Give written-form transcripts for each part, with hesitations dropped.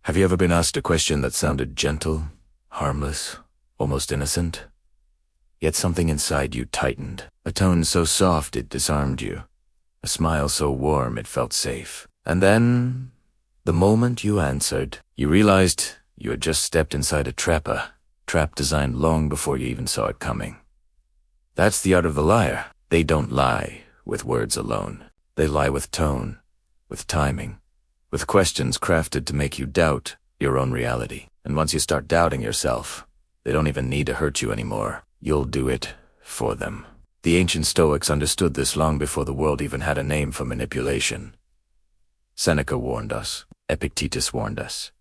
Have you ever been asked a question that sounded gentle, harmless, almost innocent? Yet something inside you tightened, a tone so soft it disarmed you, a smile so warm it felt safe. And then, the moment you answered, you realized you had just stepped inside a trap designed long before you even saw it coming. That's the art of the liar. They don't lie with words alone. They lie with tone, with timing, with questions crafted to make you doubt your own reality. And once you start doubting yourself, they don't even need to hurt you anymore. You'll do it for them. The ancient Stoics understood this long before the world even had a name for manipulation. Seneca warned us. Epictetus warned us.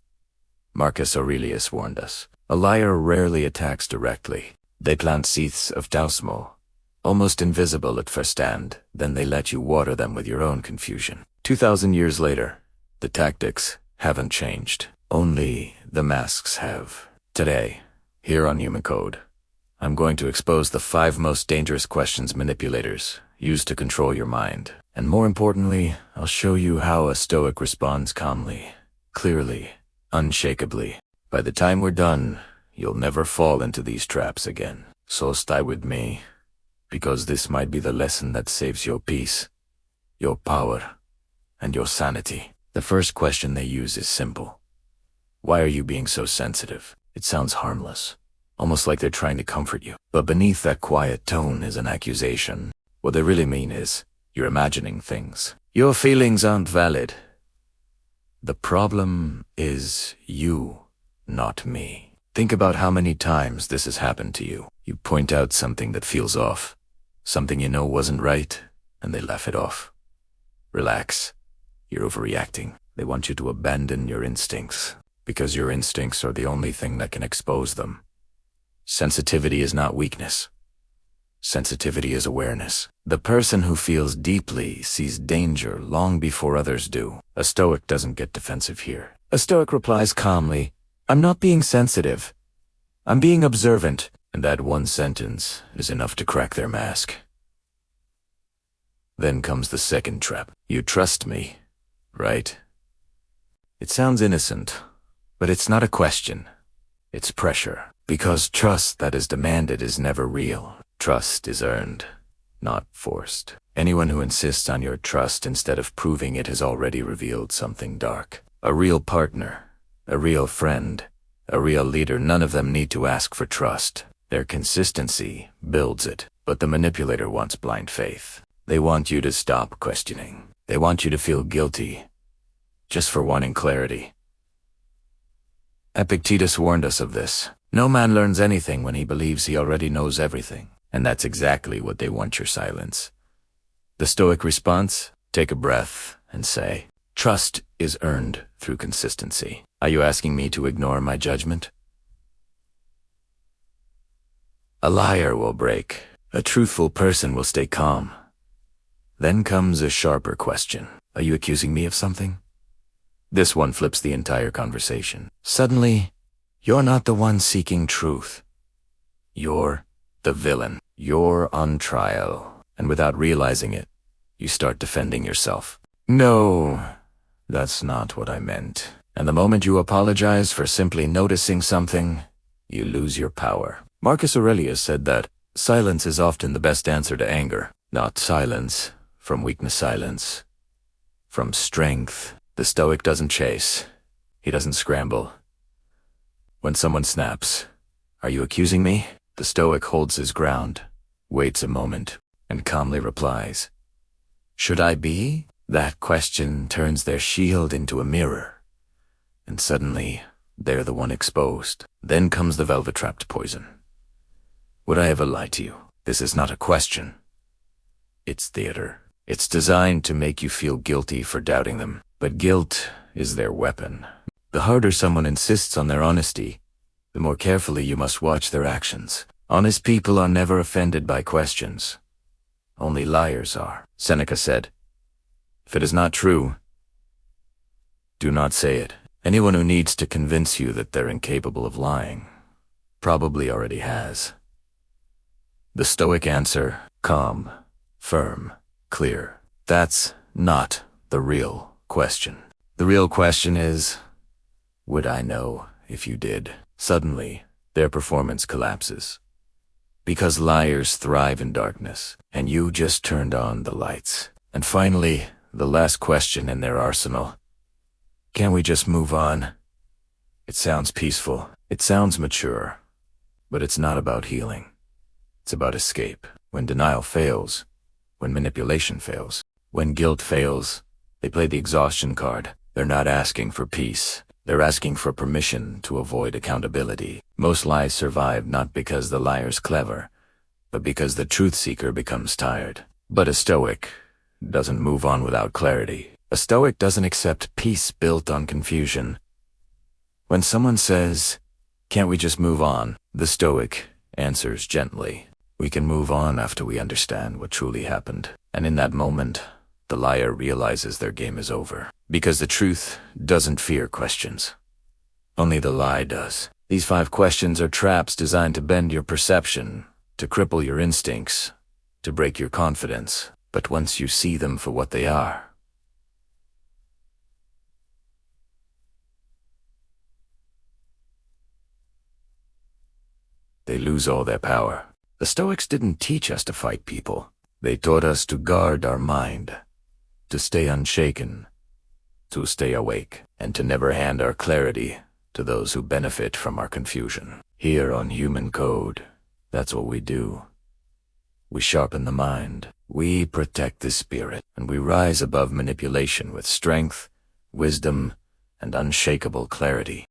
Marcus Aurelius warned us. A liar rarely attacks directly. They plant seeds of doubt, almost invisible at first hand, then they let you water them with your own confusion. 2,000 years later, the tactics haven't changed. Only the masks have. Today, here on Human Code, I'm going to expose the 5 most dangerous questions manipulators use to control your mind. And more importantly, I'll show you how a Stoic responds calmly, clearly, unshakably. By the time we're done, you'll never fall into these traps again. So stay with me, because this might be the lesson that saves your peace, your power, and your sanity. The first question they use is simple. Why are you being so sensitive? It sounds harmless, almost like they're trying to comfort you. But beneath that quiet tone is an accusation. What they really mean is, you're imagining things. Your feelings aren't valid. The problem is you, not me. Think about how many times this has happened to you. You point out something that feels off, something you know wasn't right, and they laugh it off. Relax. You're overreacting. They want you to abandon your instincts, because your instincts are the only thing that can expose them. Sensitivity is not weakness. Sensitivity is awareness. The person who feels deeply sees danger long before others do. A Stoic doesn't get defensive here. A Stoic replies calmly, I'm not being sensitive. I'm being observant. And that one sentence is enough to crack their mask. Then comes the second trap. You trust me, right? It sounds innocent, but it's not a question. It's pressure. Because trust that is demanded is never real. Trust is earned, not forced. Anyone who insists on your trust instead of proving it has already revealed something dark. A real partner, a real friend, a real leader, none of them need to ask for trust. Their consistency builds it. But the manipulator wants blind faith. They want you to stop questioning. They want you to feel guilty, just for wanting clarity. Epictetus warned us of this. No man learns anything when he believes he already knows everything. And that's exactly what they want, your silence. The Stoic response? Take a breath and say, trust is earned through consistency. Are you asking me to ignore my judgment? A liar will break. A truthful person will stay calm. Then comes a sharper question. Are you accusing me of something? This one flips the entire conversation. Suddenly, you're not the one seeking truth. You're the villain. You're on trial. And without realizing it, you start defending yourself. No, that's not what I meant. And the moment you apologize for simply noticing something, you lose your power. Marcus Aurelius said that silence is often the best answer to anger. Not silence from weakness, silence from strength. The Stoic doesn't chase. He doesn't scramble. When someone snaps, are you accusing me? The Stoic holds his ground, waits a moment, and calmly replies, should I be? That question turns their shield into a mirror, and suddenly they're the one exposed. Then comes the velvet-trapped poison. Would I ever lie to you? This is not a question. It's theater. It's designed to make you feel guilty for doubting them. But guilt is their weapon. The harder someone insists on their honesty, the more carefully you must watch their actions. Honest people are never offended by questions. Only liars are. Seneca said, if it is not true, do not say it. Anyone who needs to convince you that they're incapable of lying probably already has. The Stoic answer, calm, firm, clear. That's not the real question. The real question is, Would I know if you did? Suddenly, their performance collapses. Because liars thrive in darkness, and you just turned on the lights. And finally, the last question in their arsenal. Can we just move on? It sounds peaceful. It sounds mature. But it's not about healing. It's about escape. When denial fails, when manipulation fails, when guilt fails, they play the exhaustion card. They're not asking for peace. They're asking for permission to avoid accountability. Most lies survive not because the liar's clever, but because the truth seeker becomes tired. But a Stoic doesn't move on without clarity. A Stoic doesn't accept peace built on confusion. When someone says, "Can't we just move on?" the Stoic answers gently, "We can move on after we understand what truly happened." And in that moment, the liar realizes their game is over. Because the truth doesn't fear questions. Only the lie does. These 5 questions are traps designed to bend your perception, to cripple your instincts, to break your confidence. But once you see them for what they are, they lose all their power. The Stoics didn't teach us to fight people. They taught us to guard our mind, to stay unshaken, to stay awake, and to never hand our clarity to those who benefit from our confusion. Here on Human Code, that's what we do. We sharpen the mind, we protect the spirit, and we rise above manipulation with strength, wisdom, and unshakable clarity.